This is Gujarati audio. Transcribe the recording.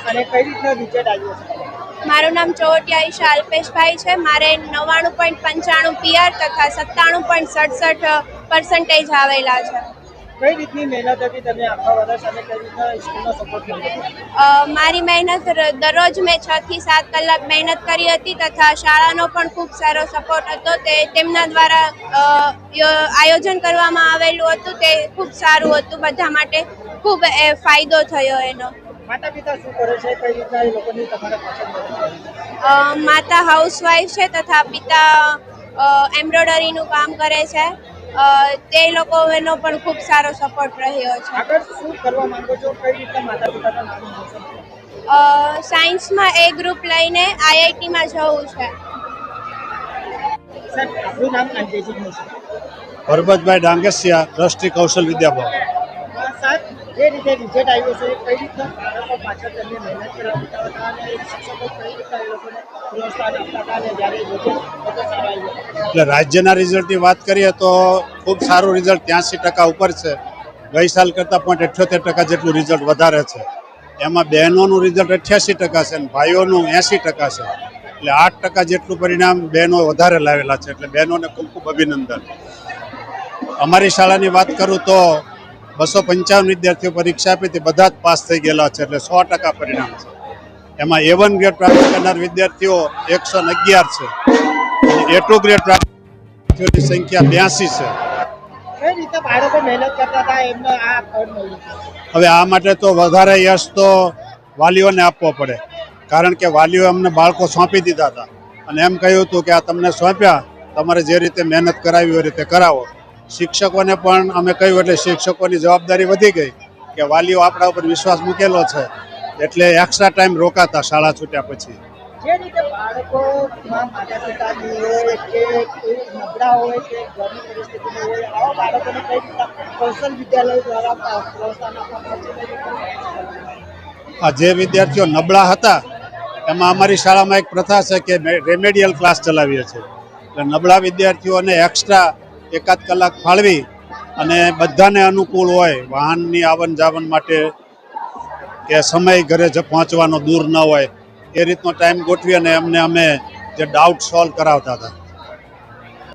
અને કઈ રીતનો રિઝલ્ટ આવ્યો છે? મારું નામ ચોવટિયા ઈશા અલ્પેશભાઈ છે. મારે 99.95 PR તથા 97.67% આવેલા છે. કઈ રીતની મહેનત હતી તમે આખા વર્ષ અને કઈ રીતના સ્કૂલનો સપોર્ટ મળ્યો? મારી મહેનત દરરોજ મેં 6 થી 7 કલાક મહેનત કરી હતી તથા શાળાનો પણ ખૂબ સારો સપોર્ટ હતો. તેમના દ્વારા આયોજન કરવામાં આવેલું હતું તે ખૂબ સારું હતું. બધા માટે ખૂબ ફાયદો થયો એનો. માતા પિતા શું કરે છે? કઈ રીતના એ લોકોની તમારા પાછળ મદદ કરે છે? માતા હાઉસવાઈફ છે તથા પિતા એમ્બ્રોઇડરીનું કામ કરે છે. તે લોકોનો પણ ખૂબ સારો સપોર્ટ રહ્યો છે. આગળ શું કરવા માંગો છો? કઈ રીતના માતા પિતાના નામ આવશે? સાયન્સમાં એ ગ્રુપ લઈને IITમાં જવું છે. સર, આપણું નામ અને ડેઝિગ્નેશન? પરબતભાઈ ડાંગેસિયા, ટ્રસ્ટી કૌશલ વિદ્યાભવન. સર, જે રીતે રિઝલ્ટ આવ્યો છે કઈ રીતના બાળકો પાછળ તેમને મહેનત કરાવતા હતા અને શિક્ષકો કઈ રીતના એ લોકોને પ્રોત્સાહન આપતા હતા અને જ્યારે રિઝલ્ટ વધુ સારો આવ્યો? એટલે રાજ્યના રિઝલ્ટની વાત કરીએ તો ખૂબ સારું રિઝલ્ટ 83% ઉપર છે. ગઈ સાલ કરતાં 78% જેટલું રિઝલ્ટ વધારે છે. એમાં બહેનોનું રિઝલ્ટ 88% છે અને ભાઈઓનું 80% છે. એટલે 8% જેટલું પરિણામ બહેનો વધારે લાવેલા છે. એટલે બહેનોને ખૂબ ખૂબ અભિનંદન. અમારી શાળાની વાત કરું તો 255 વિદ્યાર્થીઓ પરીક્ષા આપી હતી, બધા જ પાસ થઈ ગયેલા છે. એટલે 100% પરિણામ છે. એમાં A1 ગ્રેડ પ્રાપ્ત કરનાર વિદ્યાર્થીઓ 111 છે અને A2 ગ્રેડ પ્રાપ્ત વિદ્યાર્થીઓની સંખ્યા 82 છે. કઈ રીતે બાળકો મહેનત કરતા હતા એમને આ ફળ મળ્યું? હવે આ માટે તો વધારે યશ તો વાલીઓને આપવો પડે, કારણ કે વાલીઓ અમને બાળકો સોંપી દીધા હતા અને એમ કહ્યું હતું કે આ તમને સોંપ્યા, તમારે જે રીતે મહેનત કરાવી એ રીતે કરાવો. શિક્ષકોને પણ અમે કહ્યું એટલે શિક્ષકોની જવાબદારી વધી ગઈ કે વાલીઓ આપણા ઉપર વિશ્વાસ મૂકેલો છે એટલે એક્સ્ટ્રા ટાઈમ રોકાતા શાળા છૂટ્યા પછી. જે રીતે બાળકોમાં માતા પિતાની હોય કે નબળા હોય કે ઘરની પરિસ્થિતિની હોય, આવા બાળકોને કઈ રીતના કૌશલ વિદ્યાલય દ્વારા પ્રોત્સાહન આપવામાં? આ જે વિદ્યાર્થીઓ નબળા હતા એમાં અમારી શાળામાં એક પ્રથા છે કે રેમેડિયલ ક્લાસ ચલાવીએ છીએ. એટલે નબળા વિદ્યાર્થીઓને એક્સ્ટ્રા 1 કલાક ફાળવી અને બધાને અનુકૂળ હોય, વાહનની આવન જાવન માટે કે સમય ઘરે પહોંચવાનો દૂર ન હોય એ રીતનો ટાઈમ ગોઠવી અને એમને અમે જે ડાઉટ સોલ્વ કરાવતા હતા.